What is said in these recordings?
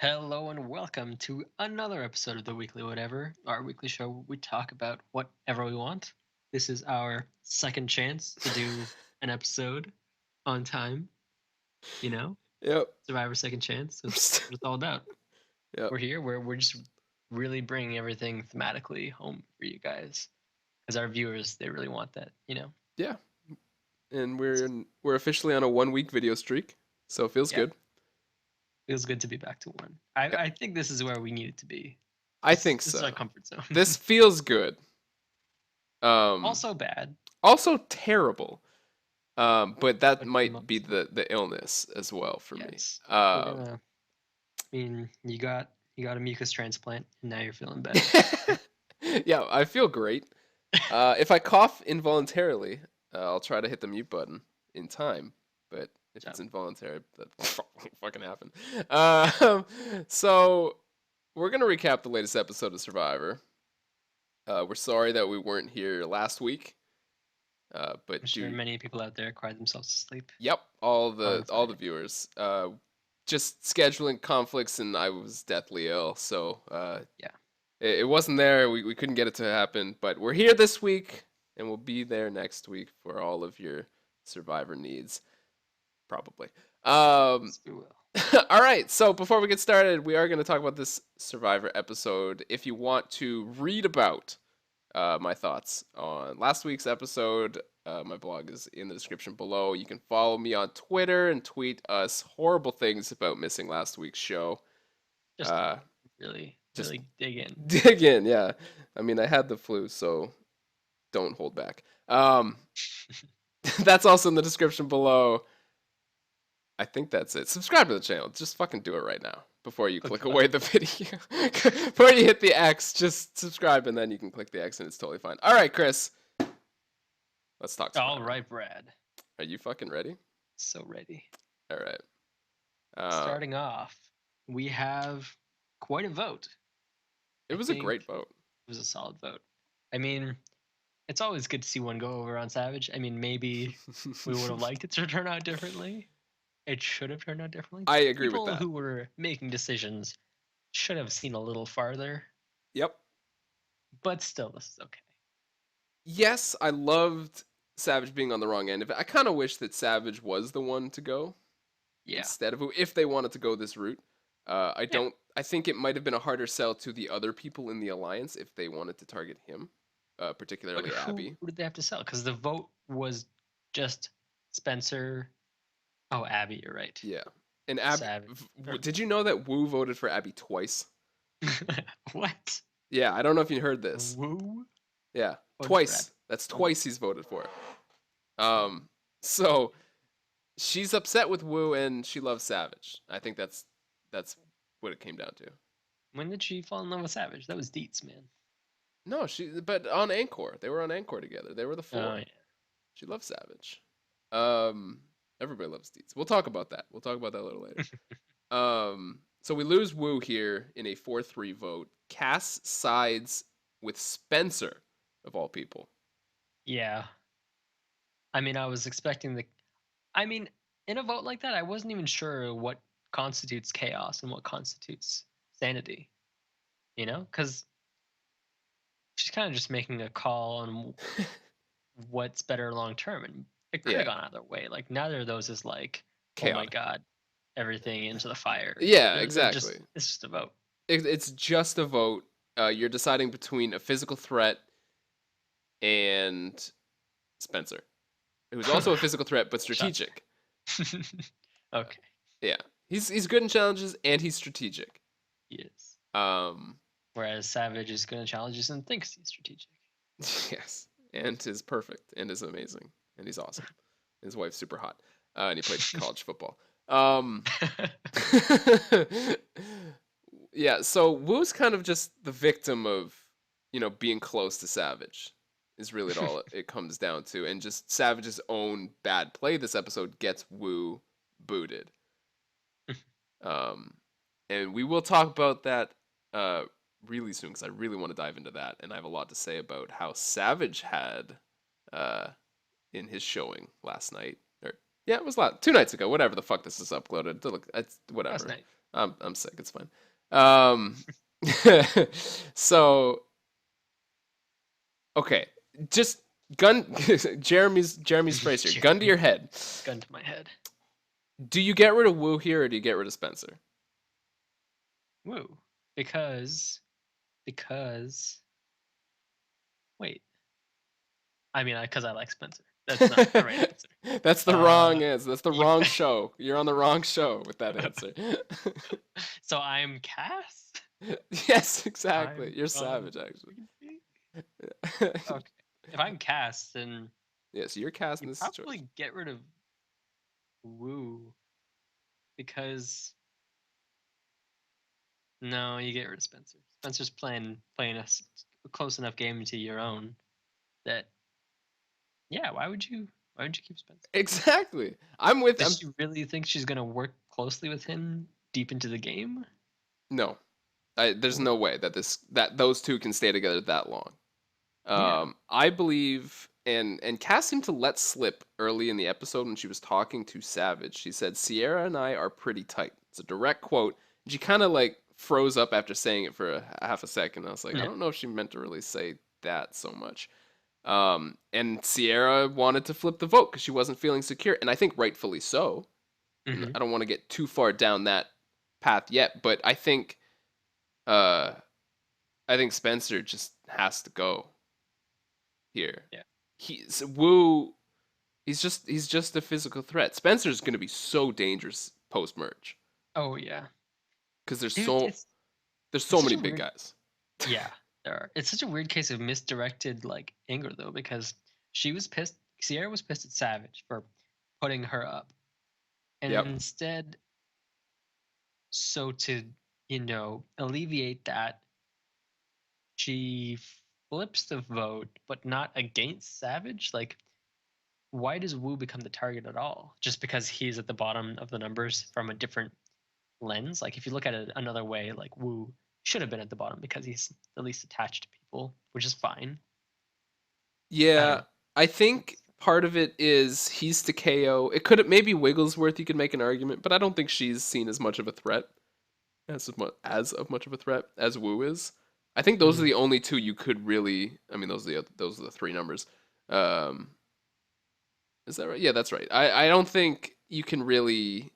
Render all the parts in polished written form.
Hello and welcome to another episode of the Weekly Whatever, our weekly show where we talk about whatever we want. This is our second chance to do an episode on time, you know? Yep. Survivor Second Chance. That's what it's all about. Yep. We're here, we're just really bringing everything thematically home for you guys. Because our viewers, they really want that. Yeah. And So, we're officially on a 1 week video streak, so it feels yeah, good. feels good to be back to one. I, Yep. I think this is where we need it to be. I This is think this is so. our comfort zone. This feels good. Um Also bad, Also terrible. But that but for the might be most part. the illness as well for me. Yes. We're gonna I mean, you got a mucus transplant and now you're feeling better. So Yeah, I feel great. If I cough involuntarily, I'll try to hit the mute button in time. But if so it's involuntary, that won't fucking happen. Um, so we're gonna recap the latest episode of Survivor. We're sorry that we weren't here last week, I'm but sure many people out there cried themselves to sleep yep, all on the Friday. viewers, just scheduling conflicts, and I was deathly ill, so Yeah. it wasn't there. We couldn't get it to happen, but we're here this week, and we'll be there next week for all of your Survivor needs, probably. Um, Yes, we will. all right, so before we get started, we are going to talk about this Survivor episode. If you want to read about my thoughts on last week's episode, my blog is in the description below. You can follow me on Twitter and tweet us horrible things about missing last week's show. Just Uh, really, just really dig in. dig in, yeah. I mean, I had the flu, so don't hold back. That's also in the description below. I think that's it. Subscribe to the channel. Just fucking do it right now before you Click click the button. away the video. Before you hit the X, just subscribe and then you can click the X and it's totally fine. All right, Chris. Let's talk All Survivor. right, Brad. Are you fucking ready? So ready. All right. Uh, Starting off, we have quite a vote. it I was a think great it vote. was a solid vote. I mean, it's always good to see one go over on Savage. I mean, maybe we would have liked it to turn out differently. It should have turned out differently. I agree with People that. who were making decisions should have seen a little farther, Yep. but still, this is okay. Yes, I loved Savage being on the wrong end of it. I kind of wish that Savage was the one to go Yeah, instead of if they wanted to go this route. I yeah. don't. I think it might have been a harder sell to the other people in the alliance if they wanted to target him, But particularly who Abby. did they have to sell? Because the vote was just Spencer. Oh, Abby, you're right. Yeah, and Abby. Savage. Or- Did you know that Wu voted for Abby twice? what? Yeah, I don't know if you heard this. Woo Yeah, voted for Abby. twice. That's Oh my. twice he's voted for. So she's upset with Wu and she loves Savage. I think that's what it came down to. When did she fall in love with Savage? That was Deets, man. No, but on Anchor, they were on Anchor together. They were the Oh four. yeah. She loves Savage. Um, everybody loves Deets. We'll talk about that. We'll talk about that a little later. So we lose Wu here in a 4-3 vote. Cass sides with Spencer, of all people. Yeah. I mean, I was expecting the. I mean, in a vote like that, I wasn't even sure what constitutes chaos and what constitutes sanity. Because she's kind of just making a call on what's better long term, and it could have Yeah, gone either way. Like neither of those is like, oh my chaotic. god, everything into the fire. Yeah, They're just exactly. it's just a vote. It's just a vote. You're deciding between a physical threat and Spencer, who's also a physical threat but Shots strategic. fired. Okay, Yeah, he's good in challenges and he's strategic. he is. Um, Whereas Savage is going to challenge us and thinks he's strategic. yes, and is perfect and is amazing and he's awesome. His wife's super hot, and he played college football. Yeah, so Wu's kind of just the victim of, being close to Savage is really all it comes down to. And just Savage's own bad play this episode gets Wu booted. Um, and we will talk about that really soon because I really want to dive into that. And I have a lot to say about how Savage had uh, in his showing last night. Or, yeah, it was 2 nights ago. Whatever the fuck this is uploaded. Look, it's Last whatever. night. I'm sick. It's fine. Um, so okay, just gun. Jeremy's phrase here. Gun to Jeremy, your head. gun to my head. Do you get rid of Wu here, or do you get rid of Spencer? Woo. Because wait. I mean, because I like Spencer. That's not the right answer. That's the wrong Uh, answer. That's the you. wrong show. You're on the wrong show with that answer. So I'm Cass. Yes, exactly. I'm You're gone. savage, actually. Okay. If I'm Cass, then Yeah, so you're cast you in this situation. probably get rid of Woo because no, you get rid of Spencer. Spencer's playing a close enough game to your own that yeah. Why would you keep Spencer? Exactly. I'm with. Does I'm she really think she's gonna work closely with him deep into the game? no. There's Ooh. no way that those two can stay together that long. Yeah. I believe, and Cass seemed to let slip early in the episode when she was talking to Savage. She said, "Sierra and I are pretty tight." It's a direct quote. And she kind of like froze up after saying it for a half a second. I was like, I Yeah. don't know if she meant to really say that so much. And Sierra wanted to flip the vote because she wasn't feeling secure, and I think rightfully so. And Mm-hmm. I don't want to get too far down that path yet, but uh, I think Spencer just has to go here. Yeah. He's Wu. He's just a physical threat. Spencer's going to be so dangerous post merge Oh yeah. because there's Dude, so it's there's it's so such many a big weird. guys. Yeah, there are. It's such a weird case of misdirected like anger though, because she was pissed. Sierra was pissed at Savage for putting her up, and Yep. instead, so to alleviate that, she flips the vote, but not against Savage. Like, why does Wu become the target at all? Just because he's at the bottom of the numbers from a different lens? Like, if you look at it another way, like Wu should have been at the bottom because he's the least attached to people, which is fine. I don't Yeah, know. I think part of it is he's to KO. It could maybe Wigglesworth. You could make an argument, but I don't think she's seen as much of a threat as much of a threat as Wu is. I think those are Mm, the only two you could really. I mean, those are the three numbers. Um, is that right? Yeah, that's right. I don't think you can really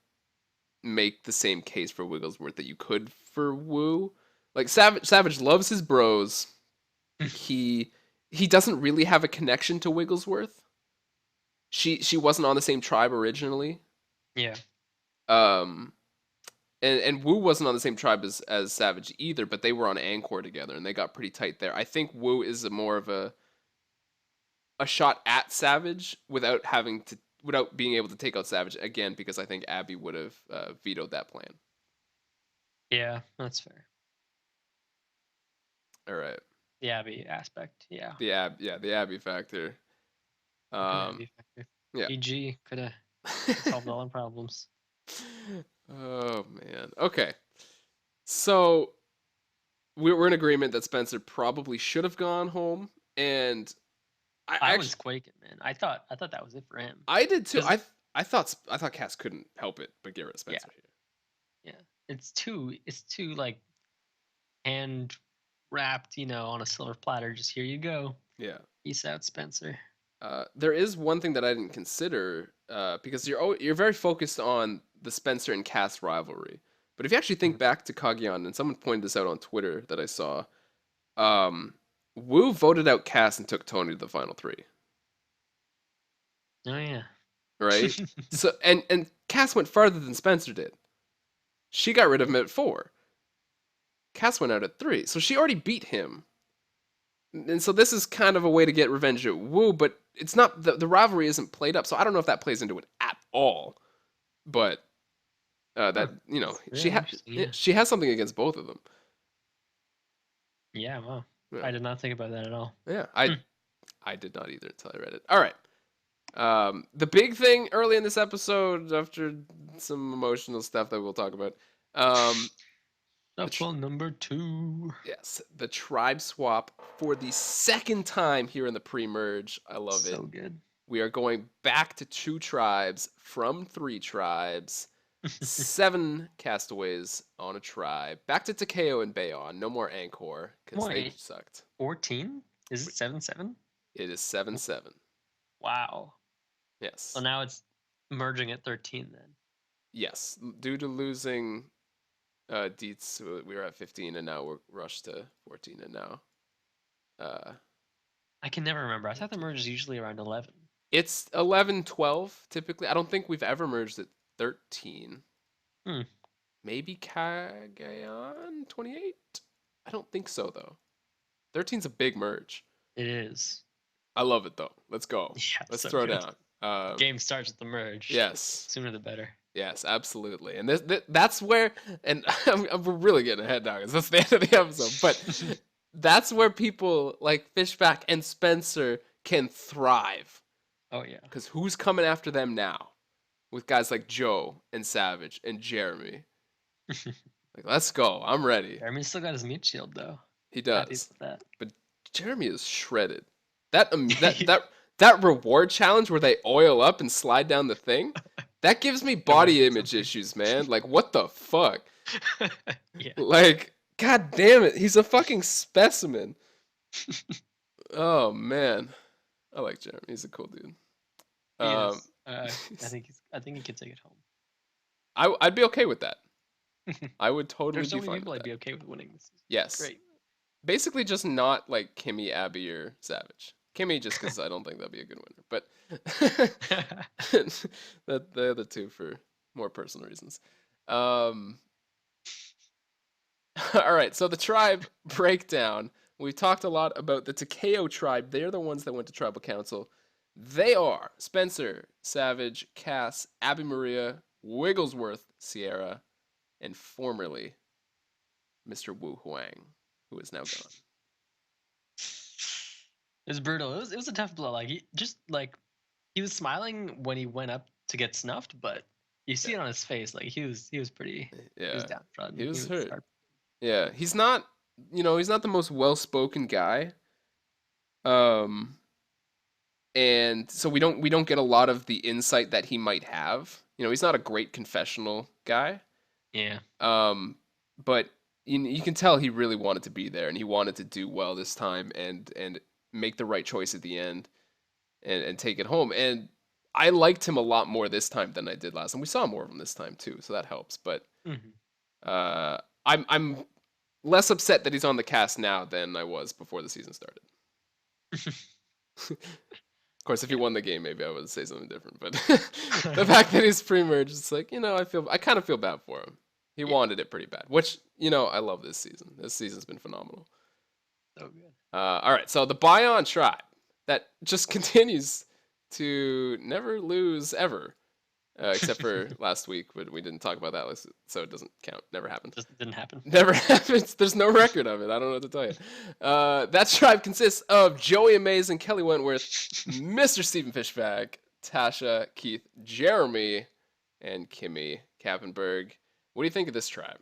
make the same case for Wigglesworth that you could for Wu. Like Savage loves his bros. He he doesn't really have a connection to Wigglesworth. She wasn't on the same tribe originally. yeah. Um, and Wu wasn't on the same tribe as Savage either, but they were on Angkor together and they got pretty tight there. I think Wu is a more of a shot at Savage without being able to take out Savage again because I think Abby would have vetoed that plan. Yeah, that's fair. All right, The Abby aspect. Yeah. the Abby factor. Fucking Um, Abby factor. yeah. GG could have solved all our problems. Oh man. Okay. So we're in agreement that Spencer probably should have gone home, and I I was actually quaking, man. I thought that was it for him. I did too. Because I thought Cass couldn't help it but get rid of yeah, Spencer here. yeah. It's too like hand wrapped, on a silver platter. Just here you go. Yeah. Peace out, Spencer. There is one thing that I didn't consider because you're very focused on the Spencer and Cass rivalry, but if you actually think Mhm. back to Kagiyan, and someone pointed this out on Twitter that I saw, um, Wu voted out Cass and took Tony to the final three, Oh yeah. right? So and Cass went farther than Spencer did. She got rid of him at 4. Cass went out at 3, so she already beat him. And so this is kind of a way to get revenge at Wu, but it's not the rivalry isn't played up, so I don't know if that plays into it at all. But Huh. that That's really interesting. Yeah. she has something against both of them. Yeah. Wow. Yeah, I did not think about that at all. yeah. Hmm. I did not either until I read it. All right. The big thing early in this episode, after some emotional stuff that we'll talk about, um, the tr- Shuffle number 2. yes, the tribe swap for the second time here in the pre-merge. I love it. So good. We are going back to 2 tribes from 3 tribes. 7 castaways on a tribe. Back to Takeo and Bayon. No more Angkor because they Wait, sucked. 14? Is it 7-7? It is 7-7. Wow. So Yes. now it's merging at 13 then. Yes. Due to losing Dietz, we were at 15 and now we're rushed to 14 and now uh, I can never remember. I thought the 18. merge is usually around 11. It's 11, 12 typically. I don't think we've ever merged at 13. Hmm. Maybe Cagayan 28? I don't think so though. 13's a big merge. It is. I love it though. Let's go. Yeah, Let's so throw good. down. Game starts with the merge. Yes. Sooner the better. Yes, absolutely. And that's where, and we're really getting ahead now because that's the end of the episode. But that's where people like Fishback and Spencer can thrive. Oh yeah. Because who's coming after them now? With guys like Joe and Savage and Jeremy. Like, let's go. I'm ready. Jeremy still got his meat shield though. He Happy does. with that. But Jeremy is shredded. That reward challenge where they oil up and slide down the thing, that gives me I wanna body do image something. issues, man. Like, what the fuck? Yeah. Like, god damn it, he's a fucking specimen. Oh man, I like Jeremy. He's a cool dude. He Um, is. I think he can take it home. I'd be okay with that. I would totally There's so be many fine people with I'd that. be okay with winning this season. Yes, Great. basically just not like Kimmy, Abby, or Savage. Kimmy, just because I don't think that'd be a good winner, but that the other two for more personal reasons. Um, all right, so the tribe breakdown. We talked a lot about the Takeo tribe. They're the ones that went to tribal council. They are Spencer, Savage, Cass, Abby Maria, Wigglesworth, Sierra, and formerly Mr. Wu Huang, who is now gone. It was brutal. It was a tough blow. Like he was smiling when he went up to get snuffed, but you see Yeah, it on his face. Like he was yeah, he downtrodden. He was was hurt. hard. Yeah, he's not, he's not the most well-spoken guy. Um, and so we don't get a lot of the insight that he might have. He's not a great confessional guy. Yeah. But you can tell he really wanted to be there and he wanted to do well this time and make the right choice at the end and take it home. And I liked him a lot more this time than I did last time. We saw more of him this time too, so that helps. But Hmm. uh, I'm less upset that he's on the cast now than I was before the season started. Of course, if he Yeah. won the game, maybe I would say something different. But the fact that he's pre-merged, it's like I kind of feel bad for him. He Yeah. wanted it pretty bad, which I love this season. This season's been phenomenal. So good. All right, so the Bion tribe that just continues to never lose ever, except for last week, but we didn't talk about that, so it doesn't count. Never happened. Just didn't happen. Never happens. There's no record of it. I don't know what to tell you. That tribe consists of Joey Amaze and Kelly Wentworth, Mr. Stephen Fishbach, Tasha, Keith, Jeremy, and Kimmy Kappenberg. What do you think of this tribe?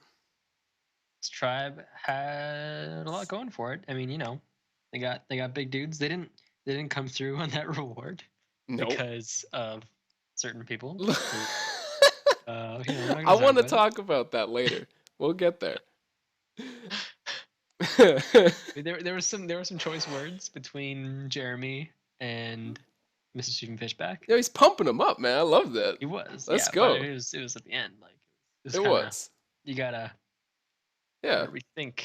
This tribe had a lot going for it. I mean, they got big dudes. They didn't come through on that reward Nope. because of certain people. Who, we're not I gonna talk want to about talk about that later. We'll get there. it. There were some choice words between Jeremy and Mr. Stephen Fishback. He's pumping him up, man. I love that. He was, Let's yeah, but go. it was at the end. Like it was It kind of was. you Yeah. gotta rethink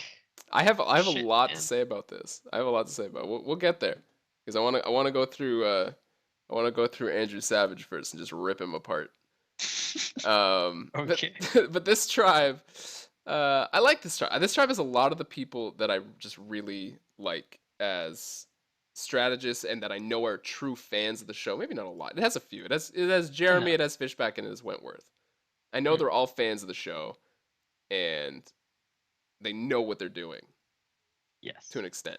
I have a shit, lot to man. say about this. I have a lot to say about it. We'll get there because I want to go through Andrew Savage first and just rip him apart. But Okay. but this tribe, I like this tribe. This tribe has a lot of the people that I just really like as strategists and that I know are true fans of the show. Maybe not a lot. It has a few. It has Jeremy. No. It has Fishback, and it has Wentworth. I know Mm, they're all fans of the show, and they know what they're doing to yes. an extent.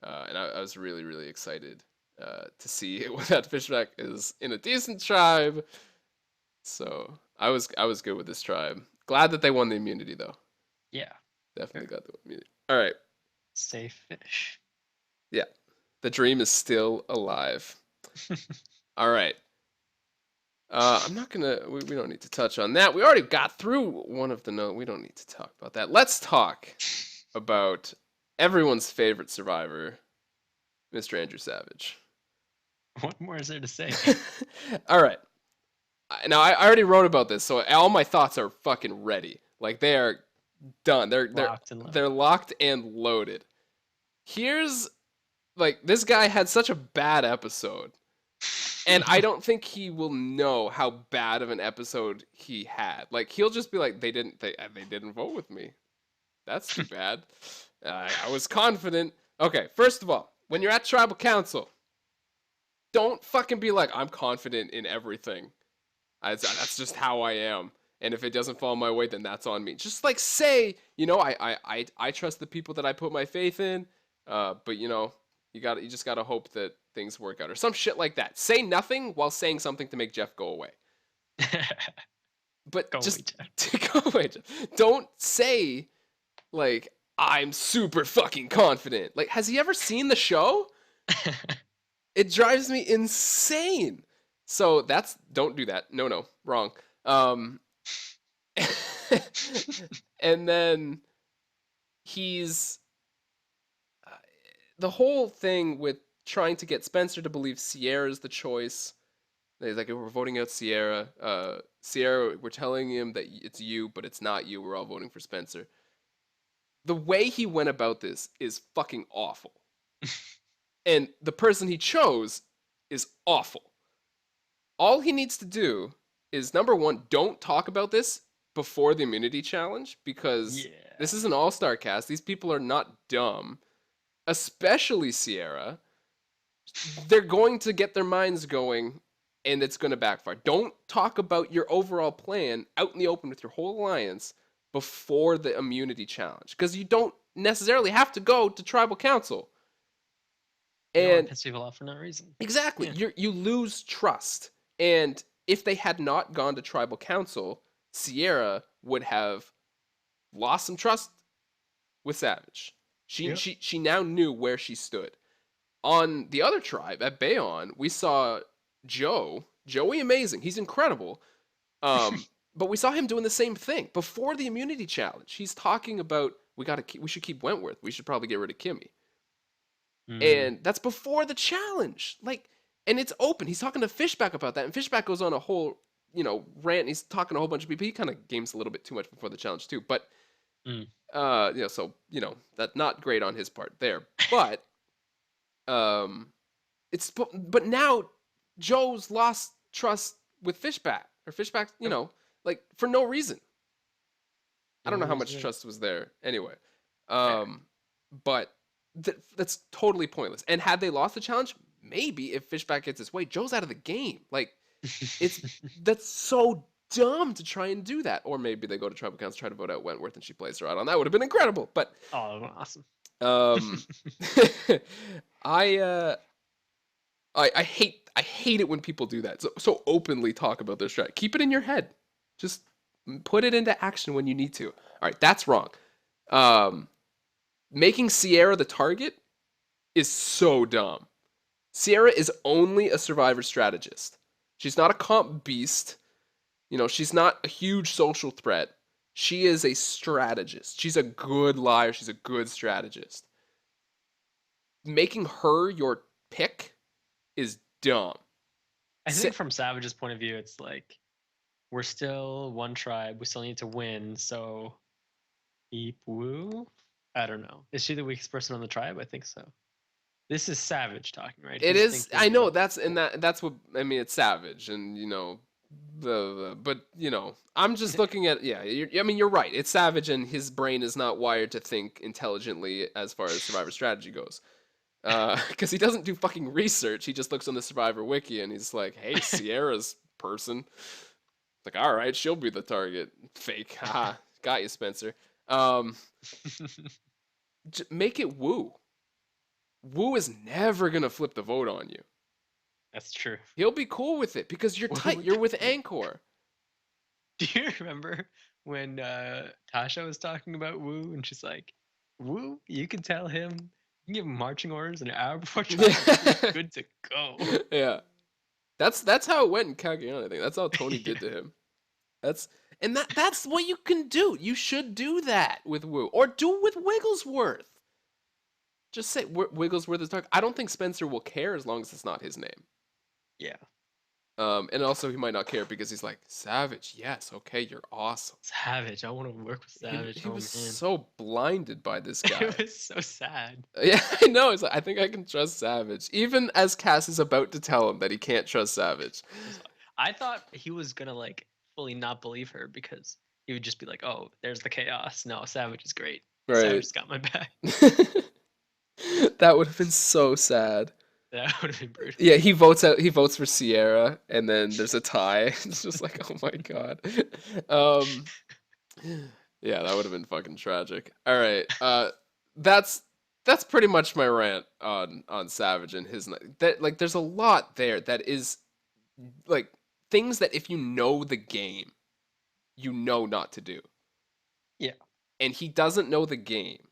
And I was really, really excited to see that Fishback is in a decent tribe. So I was good with this tribe. Glad that they won the immunity though. Yeah. Definitely Very got the immunity. All right. safe fish. Yeah. The dream is still alive. All right. I'm not gonna. We don't need to touch on that. We already got through one of the note. We don't need to talk about that. Let's talk about everyone's favorite survivor, Mr. Andrew Savage. What more is there to say? All right. Now I already wrote about this, so all my thoughts are fucking ready. Like they are done. Locked and They're loaded. locked and loaded. Here's like this guy had such a bad episode, and I don't think he will know how bad of an episode he had. Like he'll just be like, they didn't vote with me. That's too bad. I was confident. Okay, first of all, when you're at tribal council, don't fucking be like, I'm confident in everything. That's just how I am. And if it doesn't fall my way, then that's on me. Just like say, I trust the people that I put my faith in. But you just gotta hope that things work out or some shit like that. Say nothing while saying something to make Jeff go away. But Go away, just Jeff. go away. Don't say like I'm super fucking confident. Like, has he ever seen the show? It drives me insane. So don't do that. No, wrong. And then he's the whole thing with trying to get Spencer to believe Sierra's the choice. He's like, we're voting out Sierra. Sierra, we're telling him that it's you, but it's not you. We're all voting for Spencer. The way he went about this is fucking awful. And the person he chose is awful. All he needs to do is number one, don't talk about this before the immunity challenge because this Yeah. is an all-star cast. These people are not dumb, especially Sierra. They're going to get their minds going and it's going to backfire. Don't talk about your overall plan out in the open with your whole alliance before the immunity challenge because you don't necessarily have to go to tribal council. You don't want And to piss people off for no reason. exactly, Yeah. you lose trust. And if they had not gone to tribal council, Sierra would have lost some trust with Savage. Yep. She now knew where she stood. On the other tribe at Bayon, we saw Joey amazing. He's incredible. But we saw him doing the same thing before the immunity challenge. He's talking about we should keep Wentworth. We should probably get rid of Kimmy. Mm. And that's before the challenge. Like, and it's open. He's talking to Fishback about that, and Fishback goes on a whole, rant. He's talking to a whole bunch of people. He kind of games a little bit too much before the challenge too. But, Mm. so that's not great on his part there. But, but now Joe's lost trust with Fishback or Fishback, Yep. like for no reason. I don't know No how much reason. trust was there. Anyway, Fair. but that's totally pointless. And had they lost the challenge, maybe if Fishback gets his way, Joe's out of the game. Like that's so dumb to try and do that. Or maybe they go to tribal council, try to vote out Wentworth, and she plays her out on that. Would have been incredible. But Oh, awesome. um, I I hate it when people do that. So openly talk about their strat. Keep it in your head. Just put it into action when you need to. All right, that's wrong. Making Sierra the target is so dumb. Sierra is only a survivor strategist. She's not a comp beast. She's not a huge social threat. She is a strategist. She's a good liar. She's a good strategist. Making her your pick is dumb. I think from Savage's point of view, it's like we're still one tribe. We still need to win. So, Eep Woo. I don't know. Is she the weakest person on the tribe? I think so. This is Savage talking, right? It He's is. I thinking know of that's what I mean. It's Savage, and but I'm just looking at I mean, you're right. It's Savage, and his brain is not wired to think intelligently as far as survivor strategy goes. Because he doesn't do fucking research. He just looks on the Survivor wiki and he's like, "Hey, Sierra's person." Like, all right, she'll be the target. Fake, haha, got you, Spencer. Um, make it Woo. Woo is never gonna flip the vote on you. That's true. He'll be cool with it because you're tight. You're with Angkor. Do you remember when Tasha was talking about Woo and she's like, Woo, you can tell him, you can give him marching orders an hour before trial. He's good to go. Yeah. That's how it went in Cagayan, I think. That's how Tony did Yeah. to him. That's and that's what you can do. You should do that with Wu, or do it with Wigglesworth. Just say Wigglesworth is talking. I don't think Spencer will care as long as it's not his name. Yeah. And also he might not care because he's like Savage. Yes, okay, you're awesome. Savage. I want to work with Savage. He Oh was man. so blinded by this It guy. was so sad. Yeah, I know. It's like, I think I can trust Savage, even as Cass is about to tell him that he can't trust Savage. I thought he was gonna like fully not believe her because he would just be like, "Oh, there's the chaos." No, Savage is great. Right. Savage got my back. That would have been so sad. That would have been brutal. Yeah, he votes out. He votes for Sierra, and then there's a tie. It's just like, oh my god. Um, yeah, that would have been fucking tragic. All right, that's that's pretty much my rant on Savage and his that like. There's a lot there that is like things that if you know the game, you know not to do, Yeah. and he doesn't know the game,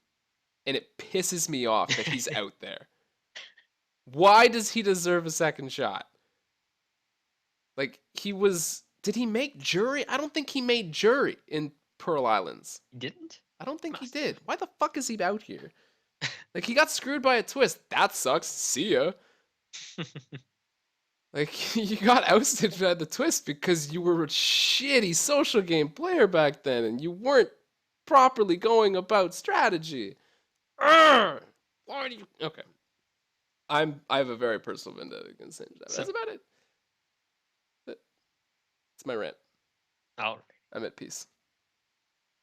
and it pisses me off that he's out there. Why does he deserve a second shot? Like he was. Did he make jury? I don't think he made jury in Pearl Islands. He didn't? I don't think he Must have. did. Why the fuck is he out here? Like he got screwed by a twist. That sucks. See ya. Like you got ousted by the twist because you were a shitty social game player back then, and you weren't properly going about strategy. Urgh! Why do you? Okay. I have a very personal vendetta against Saint That's So, about it. It's my rant. all right. I'm at peace.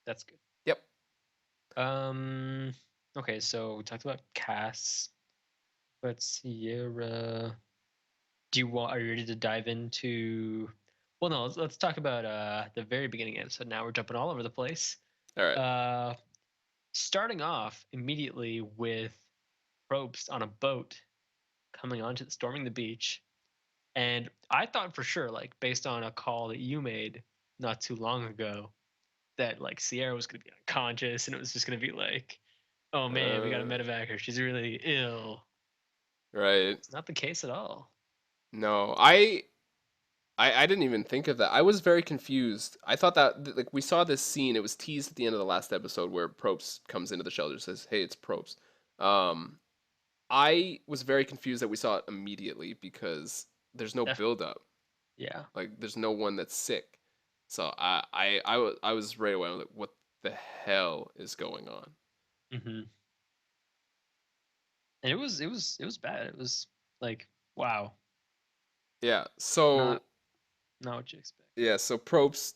That's good. Yep. Um. Okay, so we talked about Cass, but Sierra. Are you ready to dive into? Well, no. Let's talk about the very beginning episode. Now we're jumping all over the place. All right. Uh, Starting off immediately with Probst on a boat coming onto storming the beach, and I thought for sure, like based on a call that you made not too long ago, that like Sierra was going to be unconscious, and it was just going to be like, oh man, we got to Uh, medevac her. She's really ill. right. It's not the case at all. No, I didn't even think of that. I was very confused. I thought that like we saw this scene. It was teased at the end of the last episode where Probst comes into the shelter and says, "Hey, it's Probst." Um, I was very confused that we saw it immediately because there's no Def- build up. yeah. Like there's no one that's sick. So I was right away. I was like, "What the hell is going on?" Hmm. And it was bad. It was like, wow, Yeah. not So not what you expect. yeah, so Probst,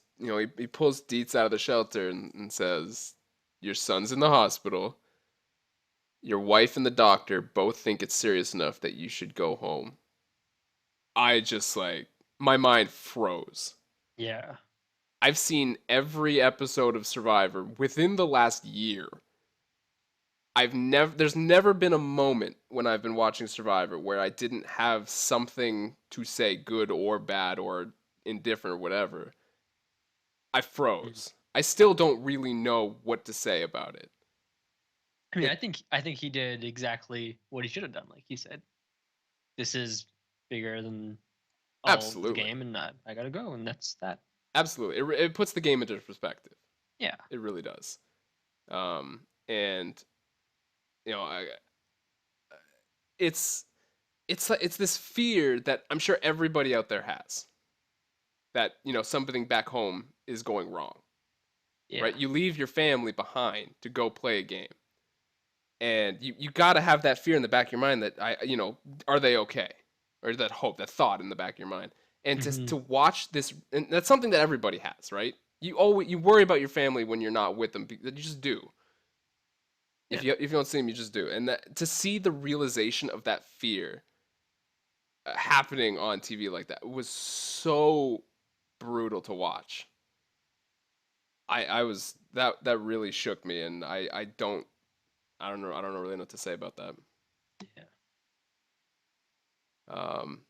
he pulls Dietz out of the shelter and says, "Your son's in the hospital. Your wife and the doctor both think it's serious enough that you should go home." I just like, my mind froze. Yeah. I've seen every episode of Survivor within the last year. There's never been a moment when I've been watching Survivor where I didn't have something to say, good or bad or indifferent or whatever. I Mhm. froze. I still don't really know what to say about it. I mean, It I think he did exactly what he should have done. Like he said, this is bigger than all the absolutely, game, and I gotta go, and that's that. absolutely. It puts the game into perspective. Yeah. It really does. And I it's it's this fear that I'm sure everybody out there has that something back home is going wrong, Yeah. right? You leave your family behind to go play a game, and you got to have that fear in the back of your mind that are they okay, or that hope, that thought in the back of your mind, and Hmm. to watch this, and that's something that everybody has, right? You worry about your family when you're not with them. You just do. Yeah. If you don't see them, you just do. And that, to see the realization of that fear happening on TV like that was so brutal to watch. I was that really shook me, and I don't know really know what to say about that. Yeah. Um,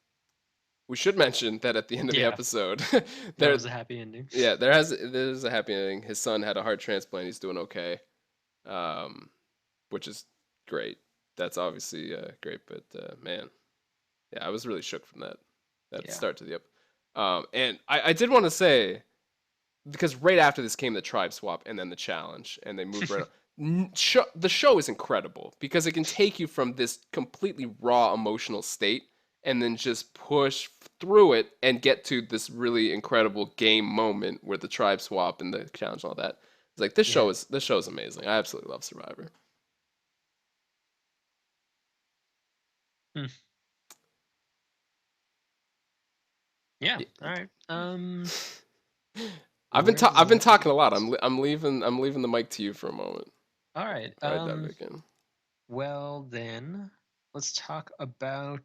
we should mention that at the end of the Yeah. episode, That there was a happy ending. yeah there's a happy ending. His son had a heart transplant. He's doing okay, um, which is great. That's obviously great, but man, yeah, I was really shook from that. that Yeah. start to the up. And I did want to say, because right after this came the tribe swap and then the challenge, and they moved right on. The show is incredible because it can take you from this completely raw emotional state and then just push through it and get to this really incredible game moment where the tribe swap and the challenge and all that. It's like Yeah. this show is amazing. I absolutely love Survivor. Hmm. Yeah. Yeah. All right. Where I've been talking a lot. next? I'm leaving the mic to you for a moment. All right. All right, dive back in. Well then, let's talk about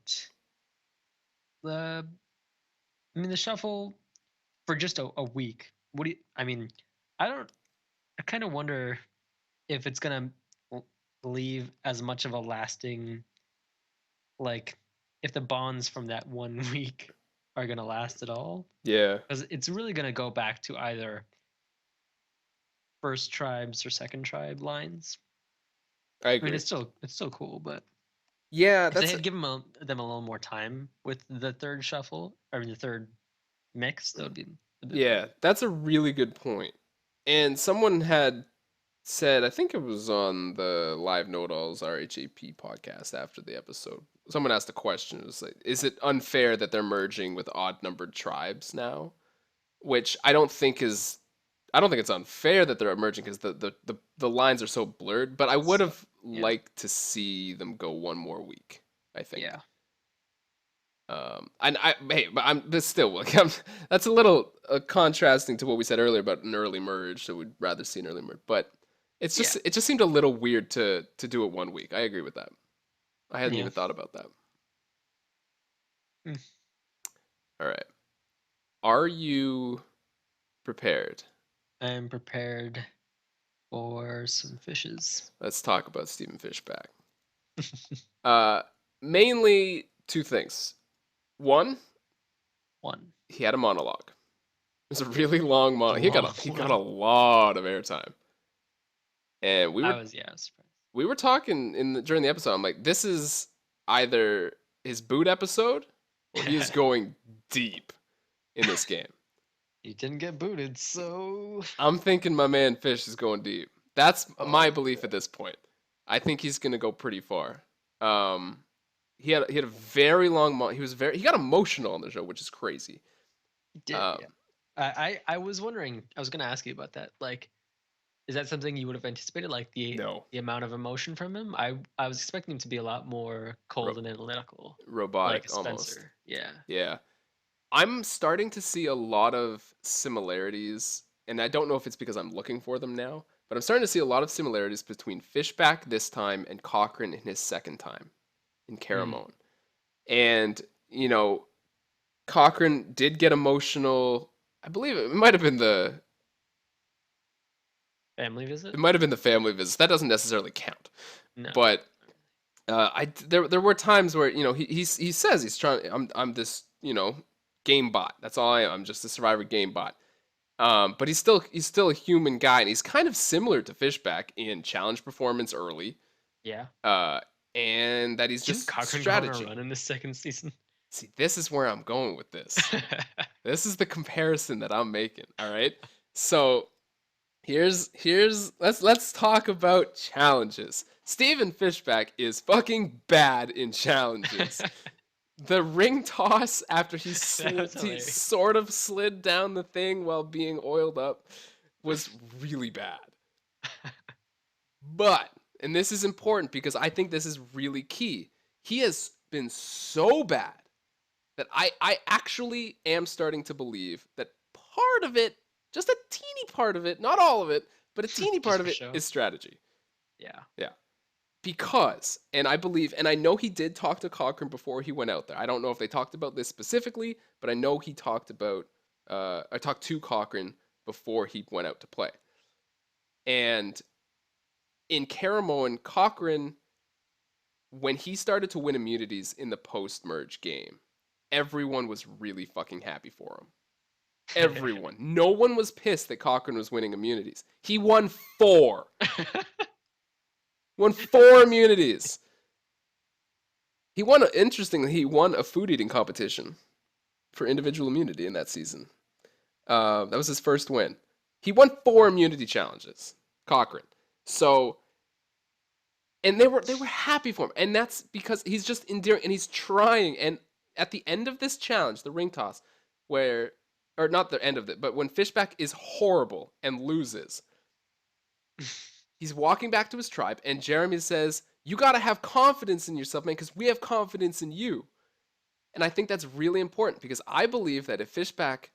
the. I mean, the shuffle for just a week. What do you? I mean, I don't. I kind of wonder if it's gonna leave as much of a lasting, like, if the bonds from that one week are gonna last at all, Yeah, because it's really gonna go back to either first tribes or second tribe lines. I I mean, agree. it's still cool, but Yeah, if they that's had given them a little more time with the third shuffle, or the third mix, that would be a bit yeah, better. that's a really good point. And someone had said, I think it was on the Live Know It All's RHAP podcast after the episode. Someone asked a question. It was like, is it unfair that they're merging with odd numbered tribes now? Which I don't think it's unfair that they're merging because the lines are so blurred, but I would So have yeah, liked to see them go one more week, I think. yeah, And but but still, like, that's a little contrasting to what we said earlier about an early merge. So we'd rather see an early merge, but yeah, it just seemed a little weird to do it one week. I agree with that. I hadn't yeah. even thought about that. Mm. All right, are you prepared? I'm prepared for some fishes. Let's talk about Stephen Fishback. Uh, Mainly two things. One, One he had a monologue. It was a really long a monologue. long He got a one. lot of airtime, and I was surprised. we were talking during the episode. I'm like, this is either his boot episode or he is going deep in this game. He didn't get booted, so I'm thinking my man Fish is going deep. That's my oh belief god, at this point. I think he's gonna go pretty far. Um, he had a very long he got emotional on the show, which is crazy. he did. Yeah, Um, I was wondering. I was gonna ask you about that. Like, is that something you would have anticipated? Like no, the amount of emotion from him? I was expecting him to be a lot more cold ro- and analytical, like a robotic almost. Spencer. Yeah. Yeah, I'm starting to see a lot of similarities, and I don't know if it's because I'm looking for them now, but I'm starting to see a lot of similarities between Fishback this time and Cochrane in his second time in Mm. Caramon. And, you know, Cochrane did get emotional. I believe it might have been Family visit? the family visit. That doesn't necessarily count. No. But there were times where, you know, he says he's trying I'm this, you know, game bot. That's all I am. I'm just a survivor game bot. But he's still a human guy, and he's kind of similar to Fishback in challenge performance early, Yeah. uh, and that he's Didn't just Cochrane go on a strategy. run in the second season? See, this is where I'm going with this. This is the comparison that I'm making. All right, so here's let's talk about challenges. Steven Fishback is fucking bad in challenges. The ring toss after That was he hilarious. sort of slid down the thing while being oiled up was really bad. But, and this is important because I think this is really key, he has been so bad that I actually am starting to believe that part of it, just a teeny part of it, not all of it, but a teeny Just part of for it show. is strategy. Yeah. Yeah. Because, and I believe, and I know he did talk to Cochrane before he went out there. I don't know if they talked about this specifically, but I know he talked about, I talked to Cochrane before he went out to play. And in Caramoan, Cochrane, when he started to win immunities in the post merge game, everyone was really fucking happy for him. Everyone. No one was pissed that Cochrane was winning immunities. He won 4. Won 4 immunities. Interestingly, he won a food eating competition. for individual immunity in that season. That was his first win. He won 4 immunity challenges, Cochrane. So, and they were happy for him, and that's because he's just endearing and he's trying. And at the end of this challenge, the ring toss, where or not the end of it, but when Fishback is horrible and loses, he's walking back to his tribe, and Jeremy says, "You got to have confidence in yourself, man, because we have confidence in you." And I think that's really important because I believe that if Fishback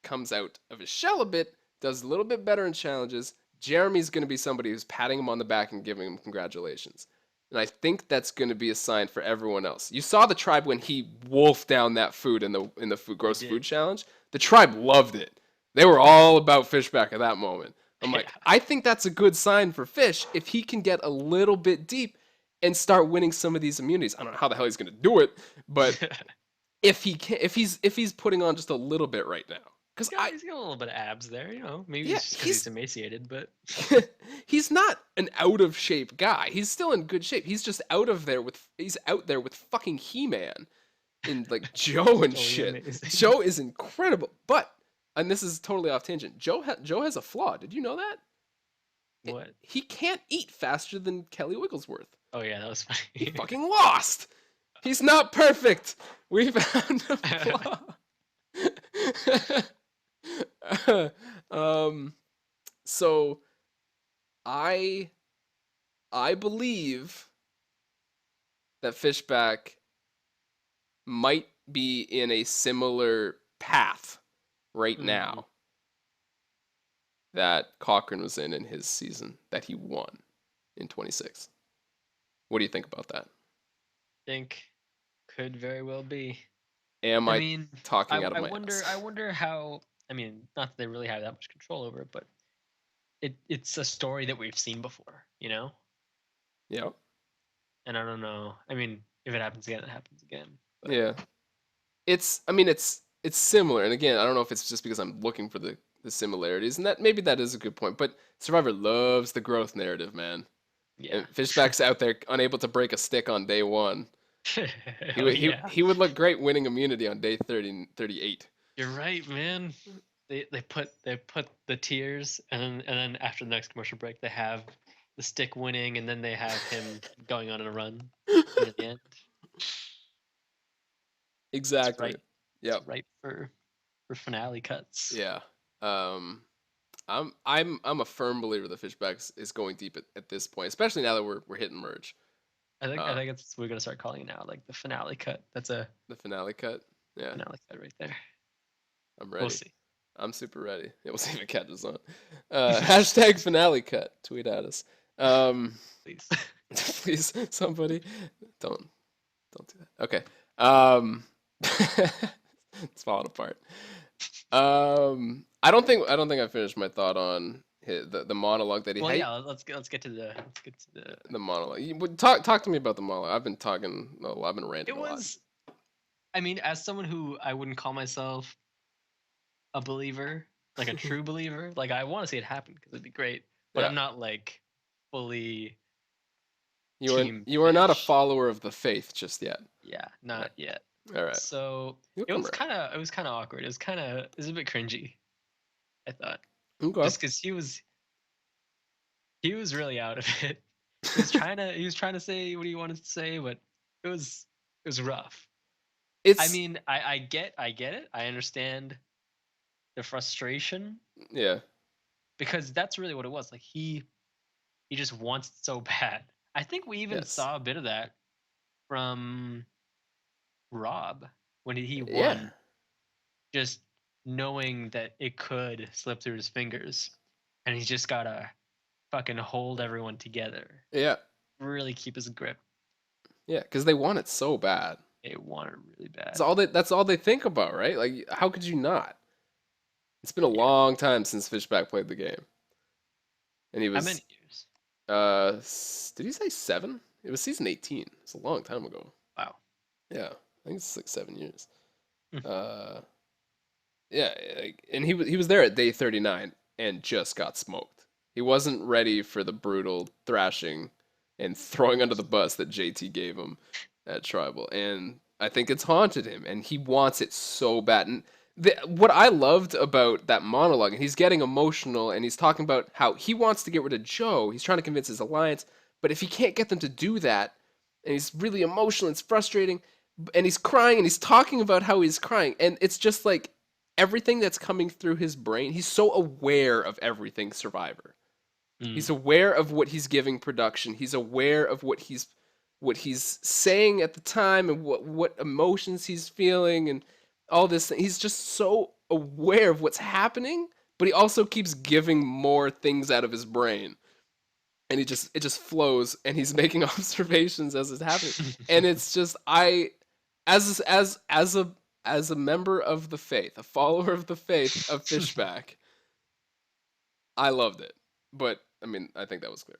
comes out of his shell a bit, does a little bit better in challenges, Jeremy's going to be somebody who's patting him on the back and giving him congratulations. And I think that's going to be a sign for everyone else. You saw the tribe when he wolfed down that food in the food, They gross food did. challenge. The tribe loved it. They were all about Fishback at that moment. I'm Yeah. like, I think that's a good sign for Fish if he can get a little bit deep and start winning some of these immunities. I don't know how the hell he's going to do it, but if he can, if he's putting on just a little bit right now, because I He's got a little bit of abs there, Maybe yeah it's just because he's emaciated, but he's not an out of shape guy. He's still in good shape. He's out there with fucking He-Man and like Joe and totally shit. amazing. Joe is incredible, but and this is totally off tangent. Joe has a flaw. Did you know that? What? He can't eat faster than Kelly Wigglesworth. Oh yeah, that was He funny. fucking lost. He's not perfect. We found a flaw. um, so I I believe that Fishback might be in a similar path right Mm, now that Cochrane was in his season that he won in 26. What do you think about that? think could very well be. Am I I mean, talking I out of I my wonder ass? I wonder how. I mean, not that they really have that much control over it, but it's a story that we've seen before. Yeah. And I don't know. I mean, if it happens again, it happens again. But Yeah. I mean it's similar, and again, I don't know if it's just because I'm looking for the similarities, and that maybe that is a good point, but Survivor loves the growth narrative, man. yeah. And Fishback's out there unable to break a stick on day 1. He Oh would he yeah. he would look great winning immunity on day 30 38. You're right, man. They put the tears, and then after the next commercial break, they have the stick winning, and then they have him going on a run near the end. It's Exactly. right. It's Yep. right for finale cuts. Yeah. Um I'm a firm believer that Fishbacks is going deep at this point, especially now that we're hitting merge. I Uh think it's we're gonna start calling it now, like the finale cut. That's a the finale cut. Yeah, finale cut right there. I'm We'll ready. see. I'm super ready. Yeah, we'll see if it catches on. Hashtag finale cut. Tweet at us. Um, Please. please, somebody, don't don't do that. Okay. Um, it's falling apart. I don't think I finished my thought on the monologue that he Well, had. yeah. Let's get to the. The monologue. Talk to me about the monologue. I've been talking. No, I've been ranting It a lot. was. I mean, as someone who I wouldn't call myself a believer, like a true believer. Like I want to see it happen because it'd be great, but Yeah. I'm not like fully You are team you are not a fish. follower of the faith just yet. Yeah, Yeah. not yet. All right. So You'll it come was around. kind of awkward. It was a bit cringy. I thought Okay. just because he was really out of it. He was trying to say what he wanted to say, but it was rough. I It's mean, I get it. I understand the frustration yeah. because that's really what it was. Like he just wants it so bad. I think we even Yes. saw a bit of that from Rob when he Yeah. won, just knowing that it could slip through his fingers, and he's just gotta fucking hold everyone together, Yeah. really keep his grip. Yeah. Because they want it so bad. They want it really That's bad. all they think about, right? Like, how could you not? It's been a Yeah. long time since Fishback played the game, and he How many was years? did he say 7? It was season 18. It's a long time ago. Wow. Yeah, I think it's like 7 years. Hmm. Uh, yeah, and he was there at day 39 and just got smoked. He wasn't ready for the brutal thrashing and throwing under the bus that JT gave him at Tribal, and I think it's haunted him, and he wants it so bad. And what I loved about that monologue, and he's getting emotional, and he's talking about how he wants to get rid of Joe. He's trying to convince his alliance, but if he can't get them to do that, and he's really emotional, it's frustrating, and he's crying, and he's talking about how he's crying, and it's just like everything that's coming through his brain. He's so aware of everything Survivor. He's Mm. aware of what he's giving production. He's aware of what he's saying at the time and what emotions he's feeling and all this thing. He's just so aware of what's happening, but he also keeps giving more things out of his brain. And it just flows and he's making observations as it's happening. And it's just as as a member of the faith, a follower of the faith of Fishback, I loved it. But I mean, I think that was clear.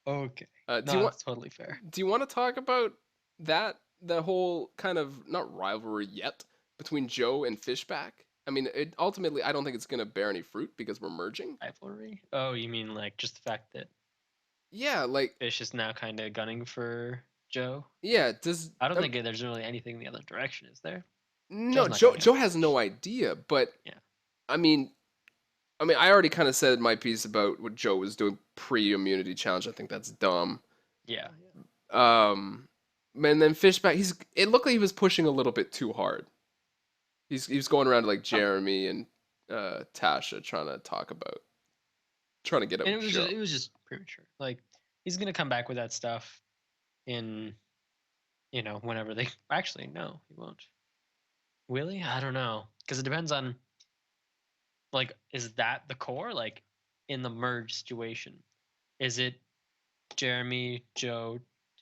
Okay. Do you No, want that's totally fair. do you want to talk about the whole kind of not rivalry yet between Joe and Fishback? I mean, ultimately, I don't think it's gonna bear any fruit because we're merging. Rivalry? Oh, you mean like just the fact that Yeah, like Fish is now kind of gunning for Joe? yeah. Does I don't think there's really anything the other direction, is there? no Joe's not Joe going Joe after has Fish. no idea, but Yeah. I mean, I already kind of said my piece about what Joe was doing pre-immunity challenge. I think that's dumb. Yeah. Um, and then Fishback, it looked like he was pushing a little bit too hard. He was going around to like Oh, Jeremy and Tasha trying to get and out Joe. it was just premature. Like he's gonna come back with that stuff in whenever they actually no, he won't. Will he? I don't know because it depends on like is that the core like in the merge situation? Is it Jeremy, Joe,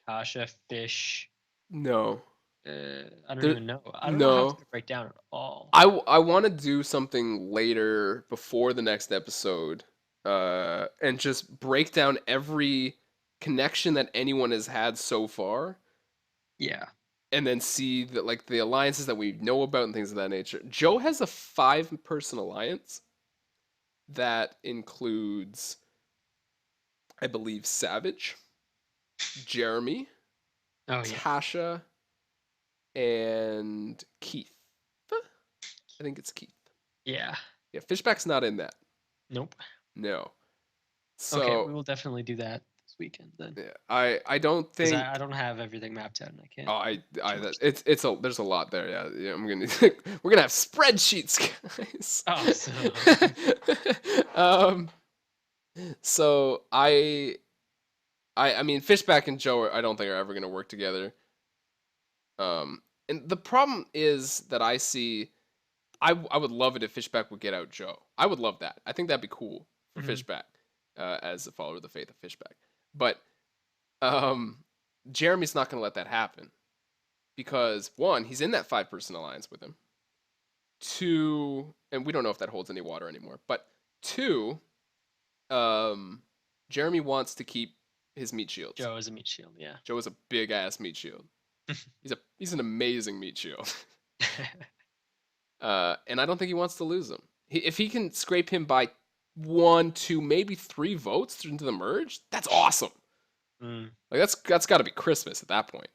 Tasha, Fish? No, I don't there, even know. I don't know how it's no. gonna break down at all. I want to do something later before the next episode, and just break down every connection that anyone has had so far, Yeah. and then see that like the alliances that we know about and things of that nature. Joe has a 5-person alliance that includes, I believe, Savage, Jeremy, Oh yeah. Tasha, and Keith. I think it's Keith. Yeah. Yeah, Fishback's not in that. Nope. No. Okay, So we will definitely do that this weekend then, yeah, I don't because think. I don't have everything mapped out and I Oh, can't put too much. it's a there's a lot there. Yeah, yeah. I'm gonna we're gonna have spreadsheets, guys. Awesome. um. So I mean, Fishback and Joe, I don't think are ever gonna work together. And the problem is that I see. I would love it if Fishback would get out Joe. I would love that. I think that'd be cool for Mhm. Fishback, as a follower of the faith of Fishback. But um, Jeremy's not gonna let that happen because one, he's in that 5-person alliance with him. Two, and we don't know if that holds any water anymore. But two, um, Jeremy wants to keep his meat shields. Joe is a meat shield. Yeah. Joe is a big ass meat shield. He's an amazing meat shield. And I don't think he wants to lose him. If he can scrape him by 1, 2, maybe 3 votes into the merge, that's awesome. Mm. Like that's got to be Christmas at that point,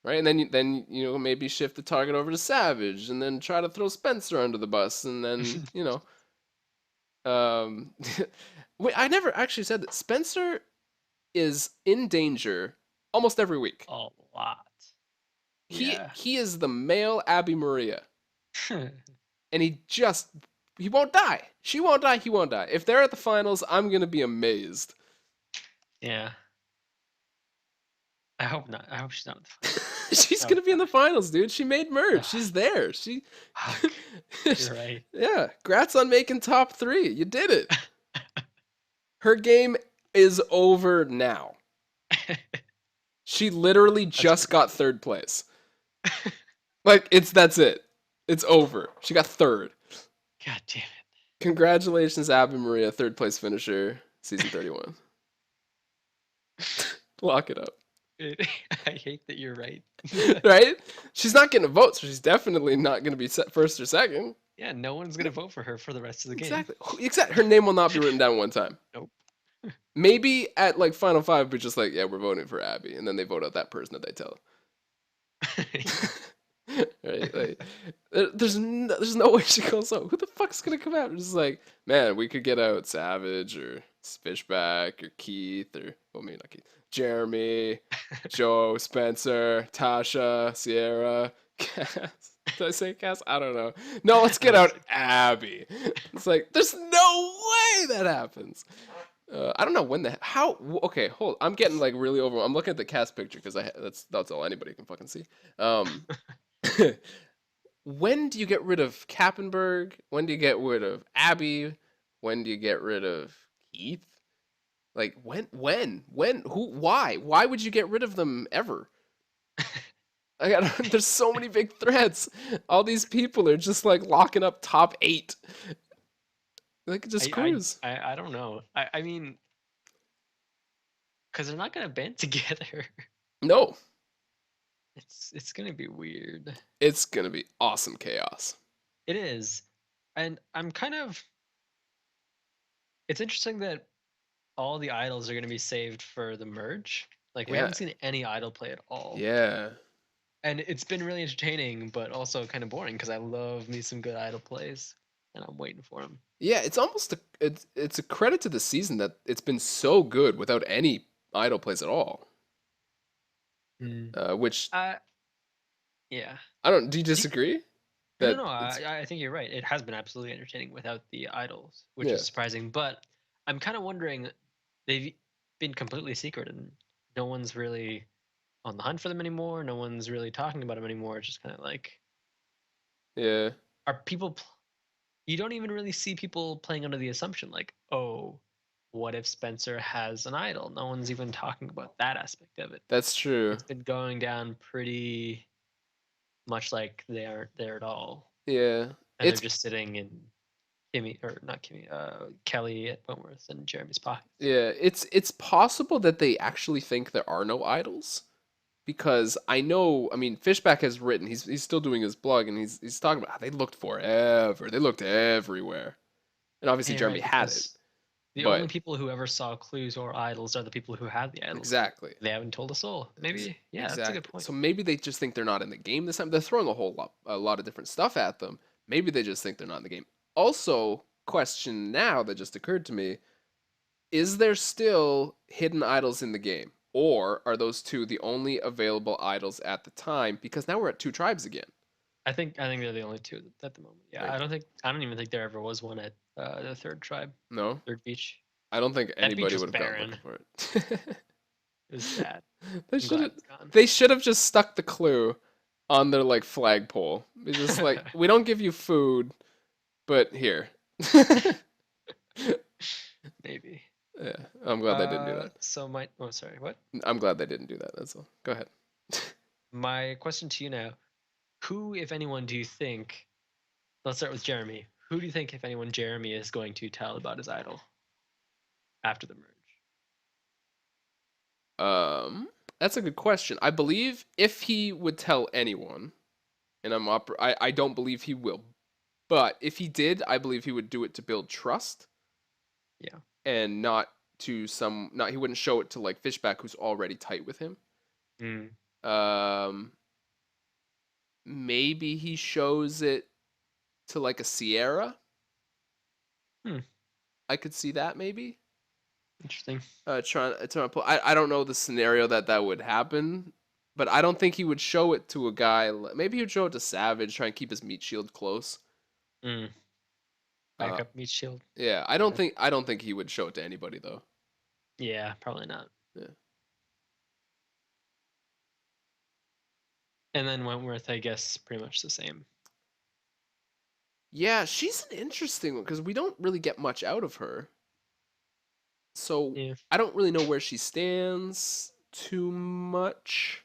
right? And then maybe shift the target over to Savage, and then try to throw Spencer under the bus, and then wait, I never actually said that Spencer is in danger almost every week. A lot. He Yeah. he is the male Abby Maria. And he won't die. She won't die, he won't die. If they're at the finals, I'm gonna be amazed. Yeah. I hope not. I hope she's not. She's That gonna would be in the suck. finals, dude. She made merge. Ugh, She's there. She fuck. You're right. Yeah, congrats on making top 3. You did it. Her game is over now. She literally That's just pretty got 3rd place. Like that's it. It's over. She got 3rd. God damn Congratulations, Abby Maria, 3rd place finisher, season 31. Lock it up. it. I hate that you're right. Right? She's not getting a vote, so she's definitely not going to be set 1st or 2nd. Yeah, no one's gonna vote for her for the rest of the game. Exactly. Her name will not be written down one time. Nope. Maybe at like Final Five, but just like, yeah, we're voting for Abby, and then they vote out that person that they tell. Right? Like, there's no way she goes out. Who the fuck's gonna come out? It's just like, man, we could get out Savage or Fishback or Keith or, well, maybe not Keith, Jeremy, Joe, Spencer, Tasha, Sierra, Cass. Did I say Cass? I don't know. No, let's get out Abby. It's like, there's no way that happens. I don't know when the how. Okay, hold. I'm getting like really over. I'm looking at the cast picture because that's all anybody can fucking see. Um, when do you get rid of Kappenberg? When do you get rid of Abby? When do you get rid of Keith? Like when? Who? Why? Why would you get rid of them ever? I got. There's so many big threats. All these people are just like locking up top 8. They could just cruise. I don't know. I mean, because they're not gonna band together. No, It's gonna be weird. it's gonna be awesome chaos. It is, and I'm kind of. It's interesting that all the idols are gonna be saved for the merge. Like we Yeah, haven't seen any idol play at all, yeah. and it's been really entertaining, but also kind of boring because I love me some good idol plays, and I'm waiting for them. Yeah, it's almost it's a credit to the season that it's been so good without any idol plays at all. Mm. Which Yeah. I don't. Do you Do disagree? No, That no, it's I think you're right. It has been absolutely entertaining without the idols, which yeah, is surprising. But I'm kind of wondering, they've been completely secret and no one's really on the hunt for them anymore. No one's really talking about them anymore. It's just kind of like, yeah, are people, you don't even really see people playing under the assumption like, oh, what if Spencer has an idol? No one's even talking about that aspect of it. that's true. It's been going down pretty much like they aren't there at all. Yeah, And they're it's just sitting in Kimmy or not Kimmy, Kelly at Wentworth and Jeremy's pockets. yeah, it's possible that they actually think there are no idols because I know. I mean, Fishback has written. He's still doing his blog and he's talking about how they looked forever. They looked everywhere, and obviously Hey, Jeremy right, had it, because the only but people who ever saw clues or idols are the people who have the idols. exactly. They haven't told us all. Maybe, yeah, that's a good Exactly. point. So maybe they just think they're not in the game this time. They're throwing a lot of different stuff at them. Maybe they just think they're not in the game. Also, question now that just occurred to me, is there still hidden idols in the game? Or are those two the only available idols at the time? Because now we're at 2 tribes again. I think they're the only two at the moment. Yeah, Like, I don't even think there ever was one at the third tribe, no? third beach. I don't think That beach anybody was would have gone barren. looking for it. It was sad. they I'm should glad have it's gone. they should have just stuck the clue on their like flagpole. It's just like, we don't give you food, but here. Maybe. Yeah, I'm glad they didn't do that. So my oh sorry, what? I'm glad they didn't do that. That's all. Go ahead. My question to you now: who, if anyone, do you think? Let's start with Jeremy. Who do you think, if anyone, Jeremy is going to tell about his idol after the merge? Um, that's a good question. I believe if he would tell anyone, and I don't believe he will, but if he did, I believe he would do it to build trust Yeah. and not to some not he wouldn't show it to like Fishback who's already tight with him. Mm. Um, maybe he shows it to like a Sierra. Hmm. I could see that maybe. Interesting. Trying to pull. I don't know the scenario that would happen, but I don't think he would show it to a guy. Maybe he would show it to Savage, try and keep his meat shield close. Mm. Uh, Backup meat shield. yeah, I don't think he would show it to anybody though. Yeah, probably not. Yeah, And then Wentworth, I guess, pretty much the same. yeah, she's an interesting one because we don't really get much out of her. So Yeah. I don't really know where she stands too much.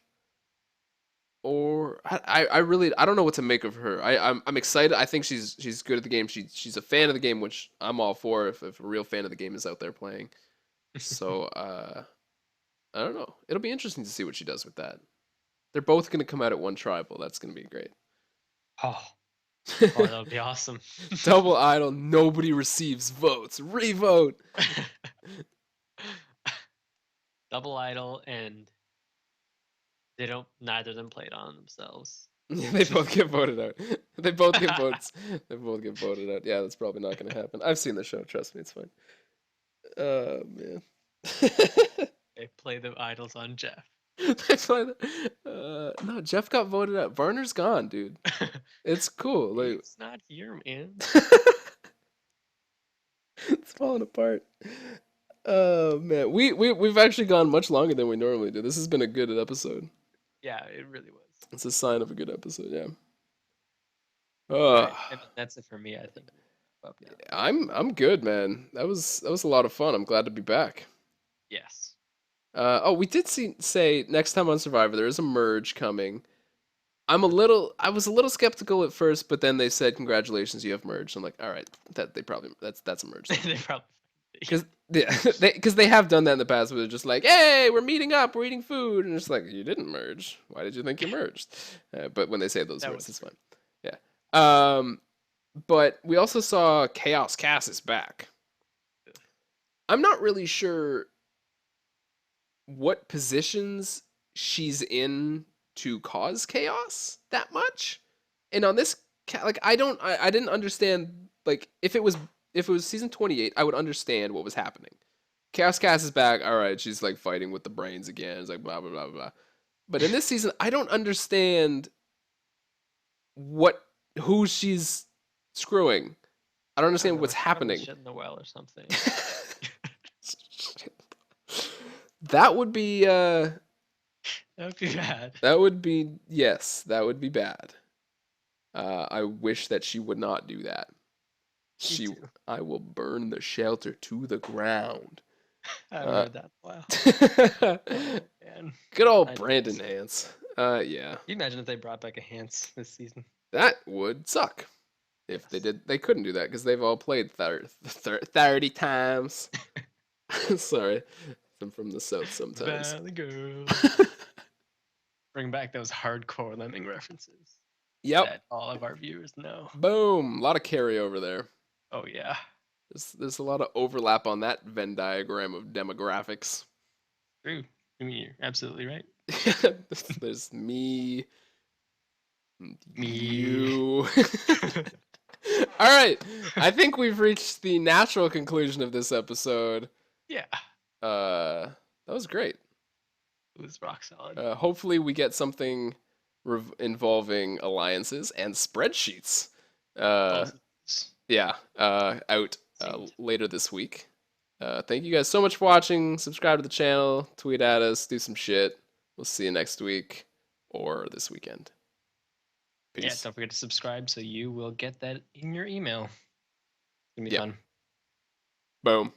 Or I really I don't know what to make of her. I'm excited. I think she's good at the game. She's a fan of the game, which I'm all for if a real fan of the game is out there playing. So I don't know. It'll be interesting to see what she does with that. They're both gonna come out at one tribal. That's gonna be great. Oh, oh, that would be awesome. Double idol, nobody receives votes. Revote. double idol, and they don't. Neither of them played on themselves. Yeah, they both get voted out. They both get votes. They both get voted out. Yeah, that's probably not going to happen. I've seen the show. Trust me, it's fine. Man. They play the idols on Jeff. They play no, Jeff got voted out. Varner's gone, dude. It's cool. Like, He's not here, man. it's falling apart. Oh man, we've actually gone much longer than we normally do. This has been a good episode. Yeah, it really was. It's a sign of a good episode. Yeah. All right. I Uh, mean, that's it for me. I think we wrap up now. I'm good, man. That was a lot of fun. I'm glad to be back. Yes. Oh, we did say next time on Survivor there is a merge coming. I was a little skeptical at first, but then they said congratulations, you have merged. I'm like, all right, that's a merge then. They probably. Because they have done that in the past where they're just like, hey, we're meeting up, we're eating food, and it's like, you didn't merge. Why did you think you merged? But when they say those That words, was it's great. fine. Yeah. But we also saw Chaos Cass is back. I'm not really sure what positions she's in to cause chaos that much. And on this, like, I didn't understand. Like, if it was season 28, I would understand what was happening. Chaos Cass is back. All right, she's like fighting with the brains again. It's like blah blah blah blah. But in this season, I don't understand what who she's screwing. I don't I don't understand know. what's She probably happening. shit in the well or something. That would be That would be bad. that would be yes, that would be bad. I wish that she would not do that. Me She, too. I will burn the shelter to the ground. I haven't Uh, heard that in a while. Oh man, good old I do Brandon miss her. Nance. Yeah, Can you imagine if they brought back a Hans this season? that would suck. If they Yes. did, they couldn't do that because they've all played 30 times. Sorry, I'm from the south sometimes. Valley Girl. Bring back those hardcore lemming references Yep. that all of our viewers know. Boom. A lot of carryover there. Oh yeah. There's a lot of overlap on that Venn diagram of demographics. True. I mean, you're absolutely right. There's me, Me. you. All right. I think we've reached the natural conclusion of this episode. Yeah. That was great. It was rock solid. Hopefully, we get something involving alliances and spreadsheets. Uh, Both of those. yeah, out Seemed. later this week. Thank you guys so much for watching. Subscribe to the channel, tweet at us, do some shit. We'll see you next week or this weekend. Yeah, Peace. don't forget to subscribe so you will get that in your email. It's gonna be Yeah. fun. Boom.